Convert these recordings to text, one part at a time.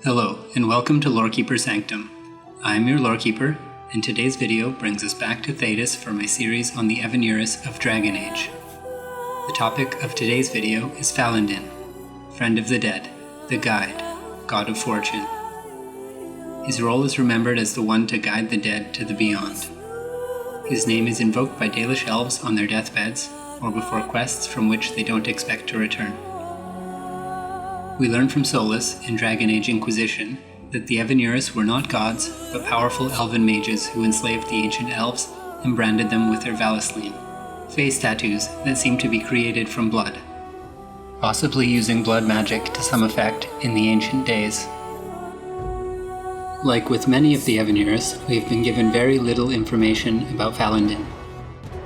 Hello, and welcome to Lorekeeper Sanctum. I am your Lorekeeper, and today's video brings us back to Thedas for my series on the Evanurus of Dragon Age. The topic of today's video is Falon'Din, Friend of the Dead, the Guide, God of Fortune. His role is remembered as the one to guide the dead to the beyond. His name is invoked by Dalish elves on their deathbeds, or before quests from which they don't expect to return. We learn from Solas in Dragon Age Inquisition that the Evanurus were not gods, but powerful elven mages who enslaved the ancient elves and branded them with their valisline, face tattoos that seem to be created from blood, possibly using blood magic to some effect in the ancient days. Like with many of the Evanurus, we have been given very little information about Falon'Din.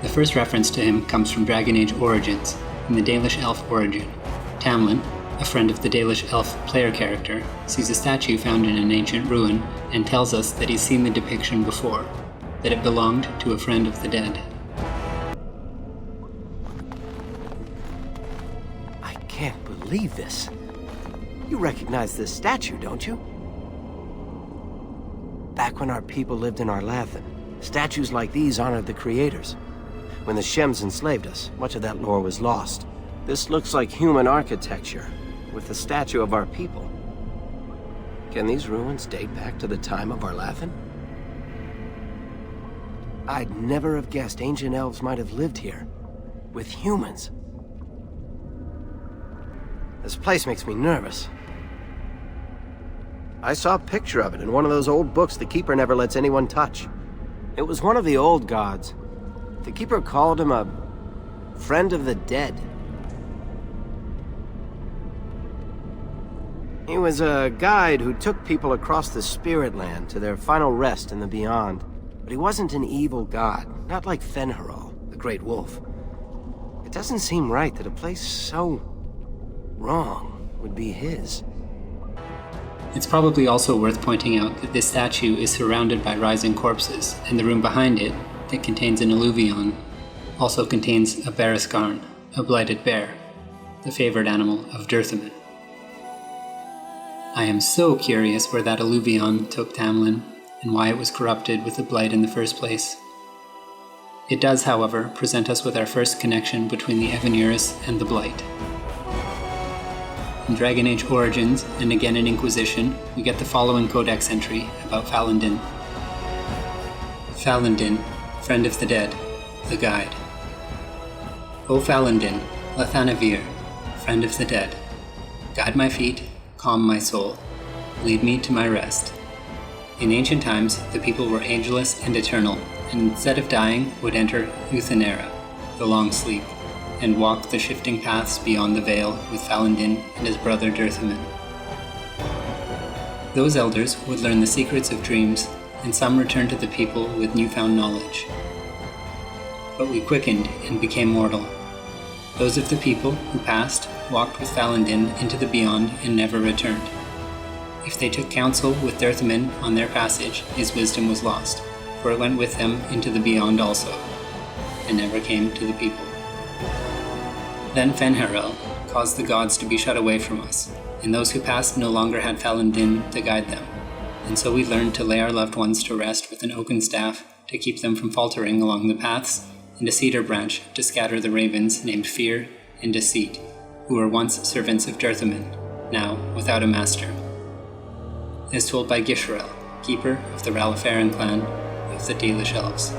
The first reference to him comes from Dragon Age Origins, in the Dalish elf origin. Tamlin, a friend of the Dalish elf player character, sees a statue found in an ancient ruin and tells us that he's seen the depiction before, that it belonged to a friend of the dead. I can't believe this. You recognize this statue, don't you? Back when our people lived in Arlathan, statues like these honored the creators. When the Shems enslaved us, much of that lore was lost. This looks like human architecture, with the statue of our people. Can these ruins date back to the time of Arlathan? I'd never have guessed ancient elves might have lived here, with humans. This place makes me nervous. I saw a picture of it in one of those old books the Keeper never lets anyone touch. It was one of the old gods. The Keeper called him a friend of the dead. He was a guide who took people across the Spirit Land to their final rest in the beyond. But he wasn't an evil god, not like Fen'Harel, the Great Wolf. It doesn't seem right that a place so wrong would be his. It's probably also worth pointing out that this statue is surrounded by rising corpses, and the room behind it, that contains an alluvion, also contains a Berescarn, a blighted bear, the favored animal of Dirthaman. I am so curious where that alluvion took Tamlin, and why it was corrupted with the blight in the first place. It does, however, present us with our first connection between the Evanurus and the blight. In Dragon Age Origins, and again in Inquisition, we get the following codex entry about Falon'Din. Falon'Din, Friend of the Dead, the Guide. O Falon'Din, Lathanavir, Friend of the Dead, guide my feet, calm my soul, lead me to my rest. In ancient times, the people were ageless and eternal, and instead of dying, would enter Euthenera, the long sleep, and walk the shifting paths beyond the veil with Falon'Din and his brother Dirthaman. Those elders would learn the secrets of dreams, and some returned to the people with newfound knowledge. But we quickened and became mortal. Those of the people who passed walked with Falon'Din into the beyond and never returned. If they took counsel with Dirthaman on their passage, his wisdom was lost, for it went with them into the beyond also, and never came to the people. Then Fen'Harel caused the gods to be shut away from us, and those who passed no longer had Falon'Din to guide them, and so we learned to lay our loved ones to rest with an oaken staff to keep them from faltering along the paths, and a cedar branch to scatter the ravens named Fear and Deceit, who were once servants of Dirthaman, now without a master. As told by Gishrel, keeper of the Ralafaran clan of the Dalish elves.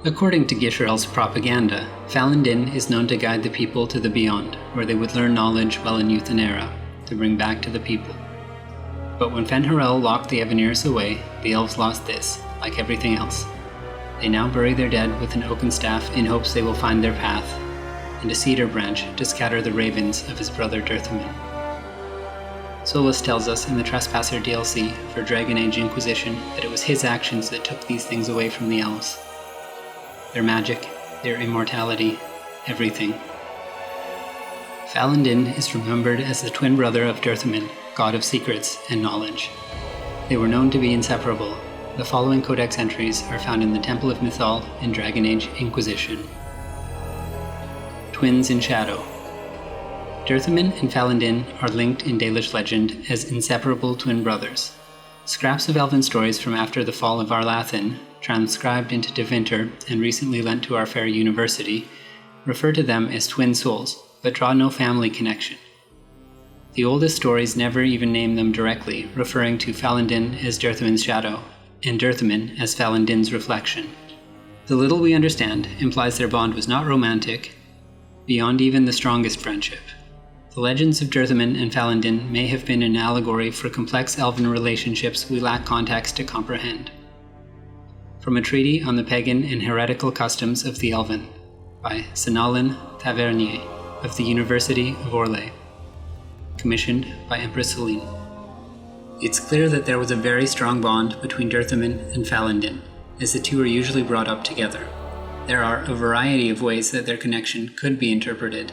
According to Gishrel's propaganda, Falon'Din is known to guide the people to the beyond, where they would learn knowledge while in Euthenera, to bring back to the people. But when Fen'Harel locked the Evanurus away, the elves lost this, like everything else. They now bury their dead with an oaken staff in hopes they will find their path, and a cedar branch to scatter the ravens of his brother Dirthaman. Solas tells us in the Trespasser DLC for Dragon Age Inquisition that it was his actions that took these things away from the elves. Their magic, their immortality, everything. Falon'Din is remembered as the twin brother of Dirthaman, god of secrets and knowledge. They were known to be inseparable. The following codex entries are found in the Temple of Mythal in Dragon Age Inquisition. Twins in Shadow. Dirthamin and Falon'Din are linked in Dalish legend as inseparable twin brothers. Scraps of elven stories from after the fall of Arlathan, transcribed into Devinter and recently lent to our fair university, refer to them as twin souls, but draw no family connection. The oldest stories never even name them directly, referring to Falon'Din as Dirthamin's shadow, and Dirthamin as Falon'Din's reflection. The little we understand implies their bond was not romantic, beyond even the strongest friendship. The legends of Dirthamin and Falon'Din may have been an allegory for complex elven relationships we lack context to comprehend. From a treaty on the pagan and heretical customs of the Elven, by Senalin Tavernier of the University of Orlais, commissioned by Empress Celine. It's clear that there was a very strong bond between Dirthamin and Falon'Din, as the two are usually brought up together. There are a variety of ways that their connection could be interpreted,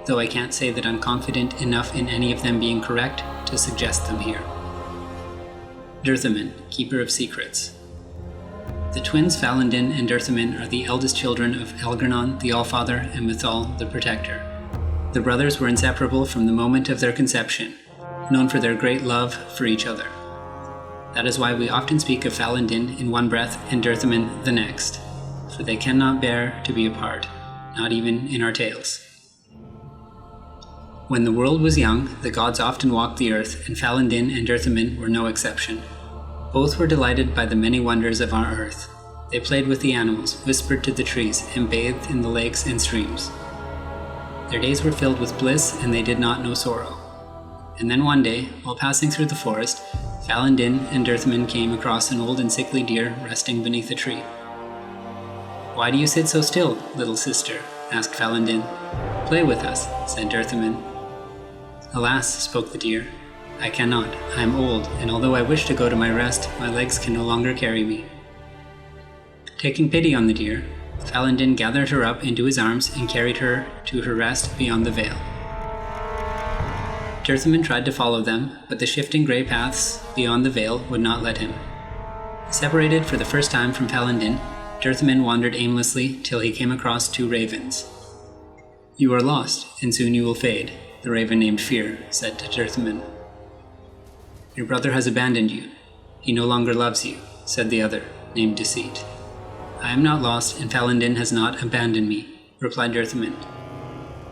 though I can't say that I'm confident enough in any of them being correct to suggest them here. Dirthamin, Keeper of Secrets. The twins Falon'Din and Dirthamin are the eldest children of Elgar'nan the Allfather and Mythal the Protector. The brothers were inseparable from the moment of their conception, known for their great love for each other. That is why we often speak of Falon'Din in one breath and Dirthamin the next, for they cannot bear to be apart, not even in our tales. When the world was young, the gods often walked the earth, and Falon'Din and Dirthamin were no exception. Both were delighted by the many wonders of our earth. They played with the animals, whispered to the trees, and bathed in the lakes and streams. Their days were filled with bliss, and they did not know sorrow. And then one day, while passing through the forest, Falon'Din and Dirthamin came across an old and sickly deer resting beneath a tree. "Why do you sit so still, little sister?" asked Falon'Din. "Play with us," said Dirthamin. "Alas," spoke the deer, "I cannot. I am old, and although I wish to go to my rest, my legs can no longer carry me." Taking pity on the deer, Falon'Din gathered her up into his arms and carried her to her rest beyond the vale. Dirthamin tried to follow them, but the shifting grey paths beyond the vale would not let him. Separated for the first time from Falon'Din, Dirthamin wandered aimlessly till he came across two ravens. "You are lost, and soon you will fade," the raven named Fear said to Dirthamin. "Your brother has abandoned you. He no longer loves you," said the other, named Deceit. "I am not lost, and Falon'Din has not abandoned me," replied Dirthamin.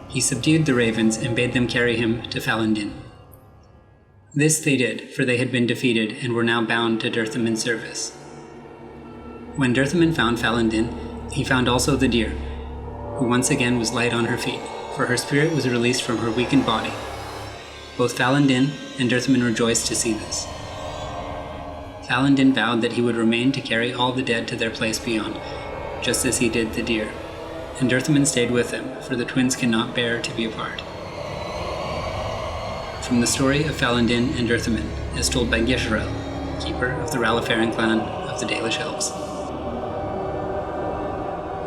He subdued the ravens and bade them carry him to Falon'Din. This they did, for they had been defeated and were now bound to Dirthamin's service. When Dirthamin found Falon'Din, he found also the deer, who once again was light on her feet, for her spirit was released from her weakened body. Both Falon'Din and Dirthamin rejoiced to see this. Falon'Din vowed that he would remain to carry all the dead to their place beyond, just as he did the deer, and Dirthamin stayed with him, for the twins cannot bear to be apart. From the story of Falon'Din and Dirthamin, as told by Gisharel, keeper of the Ralafaran clan of the Dalish Elves.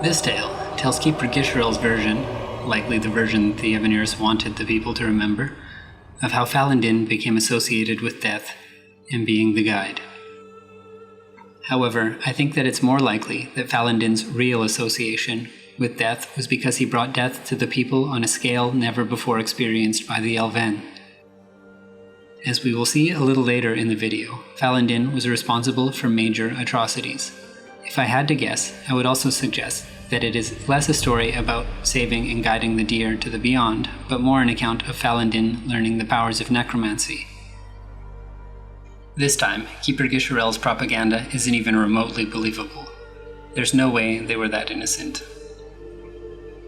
This tale tells Keeper Gisharel's version, likely the version the Evanirs wanted the people to remember, of how Falon'Din became associated with death and being the guide. However, I think that it's more likely that Falon'Din's real association with death was because he brought death to the people on a scale never before experienced by the Elven. As we will see a little later in the video, Falon'Din was responsible for major atrocities. If I had to guess, I would also suggest that it is less a story about saving and guiding the deer to the beyond, but more an account of Falon'Din learning the powers of necromancy. This time, Keeper Gisharel's propaganda isn't even remotely believable. There's no way they were that innocent.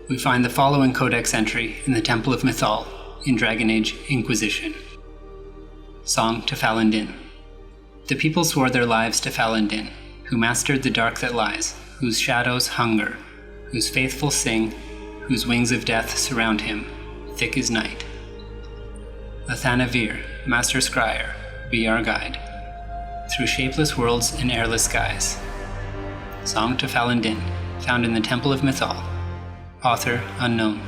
We find the following codex entry in the Temple of Mythal in Dragon Age Inquisition. Song to Falon'Din. The people swore their lives to Falon'Din, who mastered the dark that lies, whose shadows hunger, whose faithful sing, whose wings of death surround him, thick as night. Athanavir, Master Scryer, be our guide, through shapeless worlds and airless skies. Song to Falon'Din, found in the Temple of Mythal. Author unknown.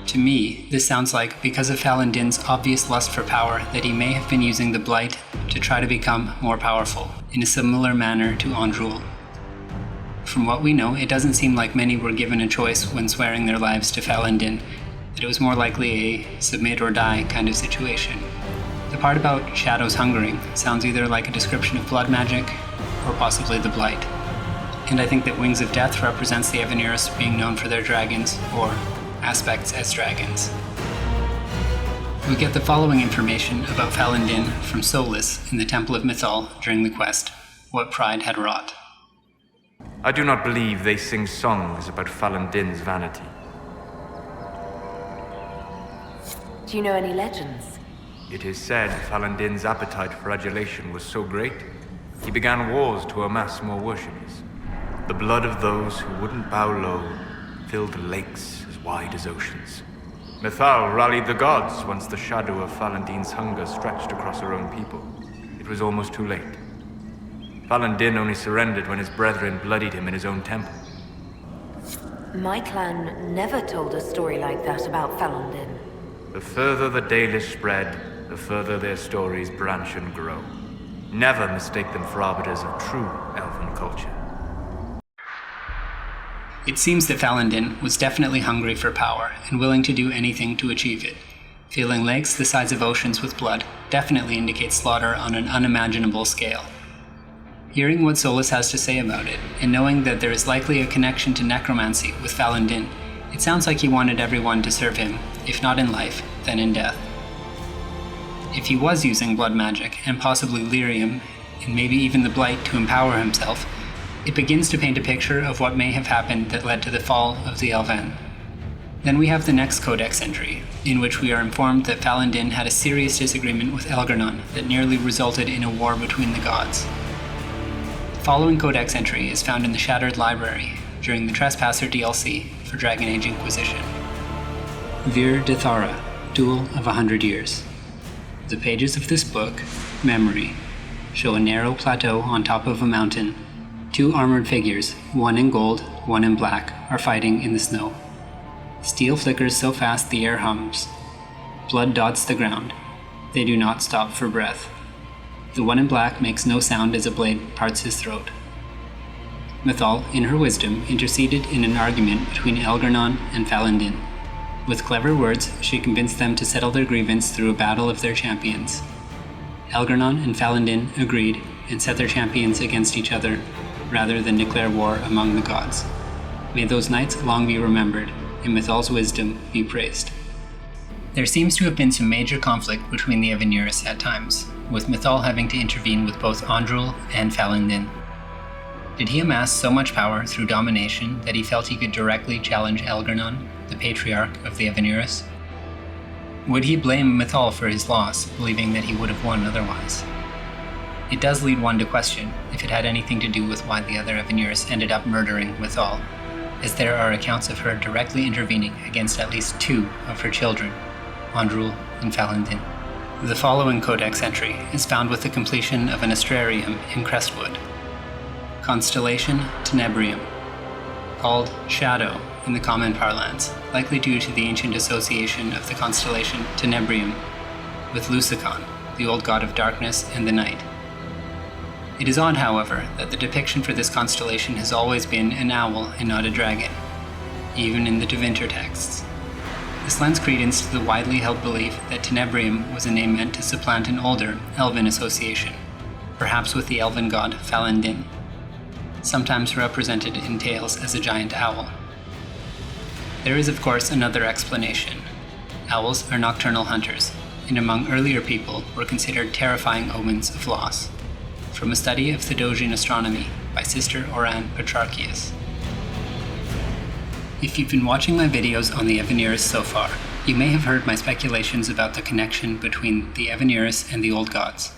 To me, this sounds like because of Falon'Din's obvious lust for power that he may have been using the Blight to try to become more powerful, in a similar manner to Andrul. From what we know, it doesn't seem like many were given a choice when swearing their lives to Falon'Din. that it was more likely a submit or die kind of situation. The part about shadows hungering sounds either like a description of blood magic, or possibly the Blight. And I think that Wings of Death represents the Evaneris being known for their dragons, or aspects as dragons. We get the following information about Falon'Din from Solus in the Temple of Mythal during the quest, What Pride Had Wrought. I do not believe they sing songs about Falon'Din's vanity. Do you know any legends? It is said Falon'Din's appetite for adulation was so great, he began wars to amass more worshippers. The blood of those who wouldn't bow low filled lakes as wide as oceans. Mythal rallied the gods once the shadow of Falon'Din's hunger stretched across her own people. It was almost too late. Falon'Din only surrendered when his brethren bloodied him in his own temple. My clan never told a story like that about Falon'Din. The further the Dalish spread, the further their stories branch and grow. Never mistake them for arbiters of true elven culture. It seems that Falon'Din was definitely hungry for power and willing to do anything to achieve it. Filling lakes the size of oceans with blood definitely indicates slaughter on an unimaginable scale. Hearing what Solus has to say about it, and knowing that there is likely a connection to necromancy with Falon'Din, it sounds like he wanted everyone to serve him, if not in life, then in death. If he was using blood magic, and possibly lyrium, and maybe even the Blight to empower himself, it begins to paint a picture of what may have happened that led to the fall of the Elven. Then we have the next Codex entry, in which we are informed that Falon'Din had a serious disagreement with Elgar'nan that nearly resulted in a war between the gods. The following Codex entry is found in the Shattered Library during the Trespasser DLC for Dragon Age Inquisition. Vir Dithara, Duel of 100 Years. The pages of this book, Memory, show a narrow plateau on top of a mountain. Two armored figures, one in gold, one in black, are fighting in the snow. Steel flickers so fast the air hums. Blood dots the ground. They do not stop for breath. The one in black makes no sound as a blade parts his throat. Mythal, in her wisdom, interceded in an argument between Elgar'nan and Falon'Din. With clever words, she convinced them to settle their grievance through a battle of their champions. Elgar'nan and Falon'Din agreed and set their champions against each other, rather than declare war among the gods. May those nights long be remembered, and Mythal's wisdom be praised. There seems to have been some major conflict between the Evaneris at times, with Mythal having to intervene with both Andrul and Falon'Din. Did he amass so much power through domination that he felt he could directly challenge Elgar'nan, the patriarch of the Evaneris? Would he blame Mythal for his loss, believing that he would have won otherwise? It does lead one to question if it had anything to do with why the other Evaneris ended up murdering Mythal, as there are accounts of her directly intervening against at least two of her children, Andrul and Falon'Din. The following Codex entry is found with the completion of an astrarium in Crestwood. Constellation Tenebrium, called Shadow in the common parlance, likely due to the ancient association of the constellation Tenebrium with Lusicon, the old god of darkness and the night. It is odd, however, that the depiction for this constellation has always been an owl and not a dragon, even in the Tevinter texts. This lends credence to the widely held belief that Tenebrium was a name meant to supplant an older, elven association, perhaps with the elven god Falon'Din, sometimes represented in tales as a giant owl. There is, of course, another explanation. Owls are nocturnal hunters, and among earlier people were considered terrifying omens of loss. From a study of Theodosian astronomy by Sister Oran Petrarchius. If you've been watching my videos on the Evaneris so far, you may have heard my speculations about the connection between the Evaneris and the Old Gods.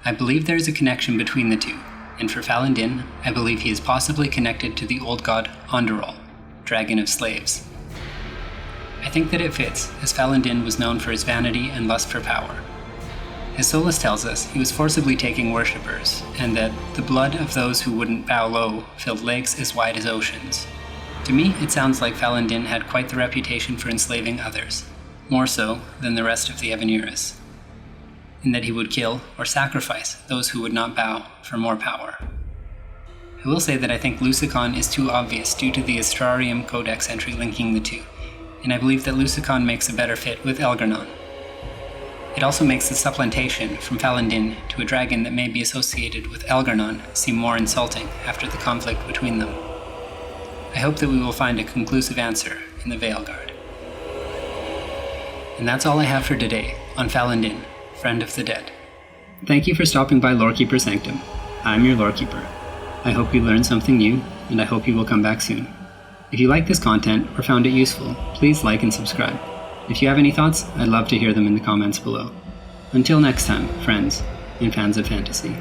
I believe there is a connection between the two, and for Falon'Din, I believe he is possibly connected to the old god Andrul, Dragon of Slaves. I think that it fits, as Falon'Din was known for his vanity and lust for power. As Solus tells us, he was forcibly taking worshippers, and that the blood of those who wouldn't bow low filled lakes as wide as oceans. To me, it sounds like Falon'Din had quite the reputation for enslaving others, more so than the rest of the Evaneris, in that he would kill or sacrifice those who would not bow for more power. I will say that I think Lusicon is too obvious due to the Astrarium Codex entry linking the two, and I believe that Lusicon makes a better fit with Elgar'non. It also makes the supplantation from Falon'Din to a dragon that may be associated with Elgar'non seem more insulting after the conflict between them. I hope that we will find a conclusive answer in the Veilguard. And that's all I have for today on Falon'Din, Friend of the Dead. Thank you for stopping by Lorekeeper Sanctum. I'm your Lorekeeper. I hope you learned something new, and I hope you will come back soon. If you like this content or found it useful, please like and subscribe. If you have any thoughts, I'd love to hear them in the comments below. Until next time, friends and fans of fantasy.